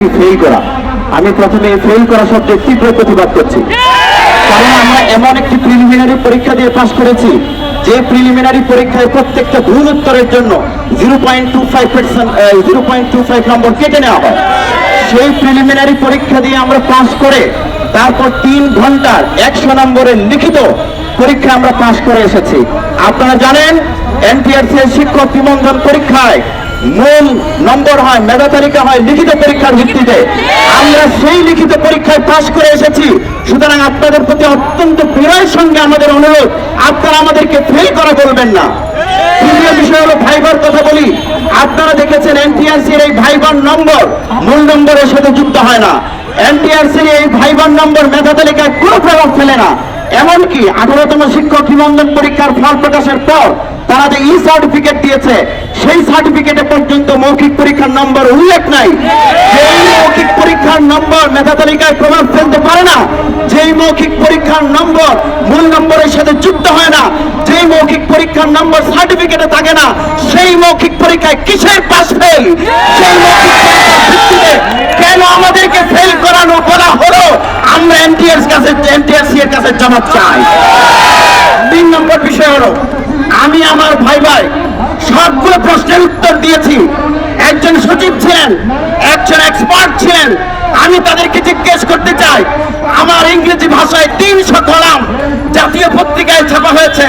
Fail করা। আমি প্রথমে ফেল করা শব্দের তীব্র প্রতিবাদ করছি, কারণ আমরা এমন একটি প্রিলিমিনারি পরীক্ষা দিয়ে পাশ করেছি যে প্রিলিমিনারি পরীক্ষায় প্রত্যেকটা ভুল উত্তরের জন্য 0.25 নম্বর কেটে নেওয়া হয়। সেই প্রিলিমিনারি পরীক্ষা দিয়ে আমরা পাশ করে তারপর 3 ঘন্টার 100 নম্বরের লিখিত পরীক্ষা আমরা পাশ করে এসেছি। আপনারা জানেন এনটিআরসি এর শিক্ষক নিবন্ধন পরীক্ষায় মূল নম্বর হয়, মেধা তালিকা হয় লিখিত পরীক্ষার ভিত্তিতে। আমরা সেই লিখিত পরীক্ষায় পাশ করে এসেছি। সুতরাং আপনাদের প্রতি অত্যন্ত বিনয়ের সঙ্গে আমাদের অনুরোধ, আপনারা আমাদেরকে ফেল করা বলবেন না। দ্বিতীয় বিষয় হলো ভাইবার কথা বলি। আপনারা দেখেছেন এনটিআরসি এর এই ভাইবার নম্বর মূল নম্বরের সাথে যুক্ত হয় না। এনটিআরসি এই ভাইবার নম্বর মেধা তালিকায় কোনো প্রভাব ফেলে না। এমনকি 18তম শিক্ষক নিবন্ধন পরীক্ষার ফল প্রকাশের পর তারা যে ই সার্টিফিকেট দিয়েছে সেই সার্টিফিকেটে পর্যন্ত মৌখিক পরীক্ষার নম্বর উল্লেখ নাই। সেই মৌখিক পরীক্ষার নম্বর মেধা তালিকায় প্রভাব ফেলতে পারে না, যেই মৌখিক পরীক্ষার নম্বর মূল নম্বরের সাথে যুক্ত হয় না, যেই মৌখিক পরীক্ষার নম্বর সার্টিফিকেটে থাকে না, সেই মৌখিক পরীক্ষায় কিসের পাস ফেল? সেই মৌখিক পরীক্ষার ভিত্তিতে কেন আমাদেরকে ফেল করানো বলা হলো? আমরা এনটিআরসি এর কাছে জবাব চাই। 3 নম্বর বিষয় হলো, আমি আমার ভাই সবগুলো প্রশ্নের উত্তর দিয়েছি। একজন সচিব ছিলেন, একজন এক্সপার্ট ছিলেন। আমি তাদেরকে জিজ্ঞেস করতে চাই, আমার ইংরেজি ভাষায় 300 কলাম জাতীয় পত্রিকায় ছাপা হয়েছে।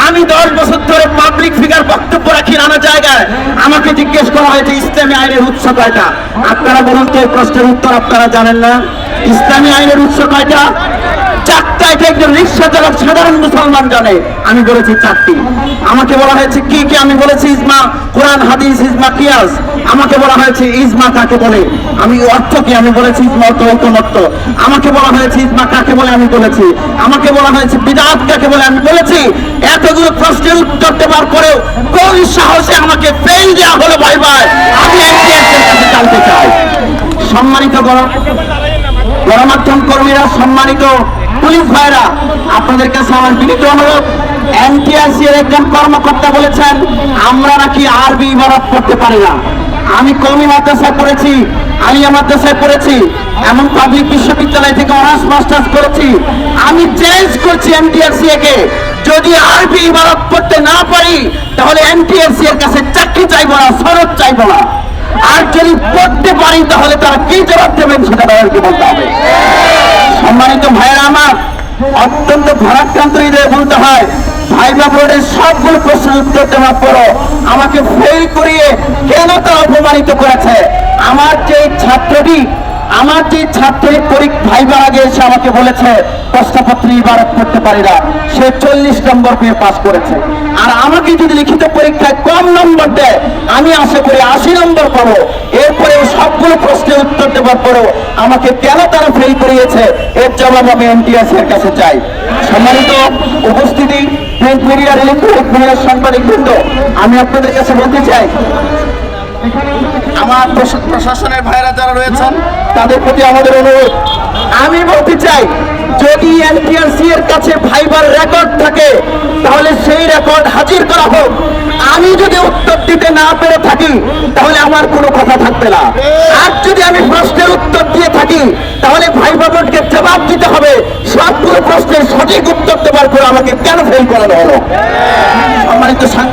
আমি 10 বছর ধরে পাবলিক ফিগার বক্তব্য রাখি নানা জায়গায়। আমাকে জিজ্ঞেস করা হয়েছে ইসলামী আইনের উৎস কয়টা? আপনারা বলুন তো এই প্রশ্নের উত্তর আপনারা জানেন না? ইসলামী আইনের উৎস কয়টা? 4টা। এটা একজন রিক্সা চালক সাধারণ মুসলমান জানে। আমি বলেছি 4টি। আমাকে বলা হয়েছে কি কি? আমি বলেছি ইজমা, কোরআন হাদিস, ইজমা কিয়াস। আমাকে বলা হয়েছে ইজমা কাকে বলে, আমি অর্থ কি? আমি বলেছি ইজমা তো ঐকমত্য। আমাকে বলা হয়েছে ইজমা কাকে বলে, আমি বলেছি। আমাকে বলা হয়েছে বিদআত কাকে বলে, আমি বলেছি। এতগুলো প্রশ্নের উত্তর দেওয়ার পরেও কোন সাহসে আমাকে ফেল দেওয়া হলো? ভাই আমি এনটিআরসি এর কাছে জানতে চাই। সম্মানিত গণমাধ্যম কর্মীরা, সম্মানিত পুলিশ ভাইরা, আপনাদের কাছে আমার বিনীত অনুরোধ, এনটিআরসি এর একজন কর্মকর্তা বলেছেন আমরা নাকি আরবি ইবারত পড়তে পারি না। আমি কওমি মাদ্রাসায় পড়েছি, আলিয়া মাদ্রাসায় পড়েছি, এমন পাবলিক বিশ্ববিদ্যালয় থেকে অনার্স মাস্টার্স করেছি। আমি চ্যালেঞ্জ করছি এনটিআরসি কে, যদি আরবি ইবারত পড়তে না পারি তাহলে এনটিআরসি এর কাছে চাকরি চাইবো না, সনদ চাইবো না। আর যদি পড়তে পারি তাহলে তারা কি জবাব দেবেন সেটা তাদেরকে বলতে হবে। সম্মানিত ভাইয়েরা আমার, অত্যন্ত ভারাক্রান্ত হৃদয়ে বলতে হয়, ভাইবা বোর্ডের সবগুলো প্রশ্নের উত্তর দেওয়ার পরও আমাকে ফেল করিয়ে কেন তারা অপমানিত করেছে? আমার যে ছাত্রী ভাইবার আগে এসে আমাকে বলেছে প্রশ্নপত্র ইবারত করতে পারি না, সে 40 নম্বর পেয়ে পাস করেছে। আর আমাকে যদি লিখিত পরীক্ষায় কম নম্বর দেয়, আমি আশা করি 80 নম্বর পাবো। এরপরে সবগুলো প্রশ্নের উত্তর দেওয়ার পরেও আমাকে কেন তারা ফেল করিয়েছে, এর জবাব আমি এনটিআরসি এর কাছে চাই। সম্মানিত উপস্থিতি, প্রিন্ট মিডিয়ার ইলেকট্রনিক মিডিয়ার সাংবাদিক বৃন্দ, আমি আপনাদের কাছে বলতে চাই, আমার প্রশাসনের ভাইরা যারা রয়েছেন তাদের প্রতি আমাদের অনুরোধ, আমি বলতে চাই যদি এনটিআরসি এর কাছে ভাইবার রেকর্ড থাকে তাহলে সেই রেকর্ড হাজির করা হোক। আমি যদি উত্তর দিতে না পেরে থাকি তাহলে আমার কোনো কথা থাকবে না। আর যদি আমি প্রশ্নের উত্তর দিয়ে থাকি তাহলে ভাইবা বোর্ডকে জবাব দিতে হবে সবগুলো প্রশ্নের সঠিক উত্তর দেওয়ার পর আমাকে কেন ফেল করানো হলো। সম্মানিত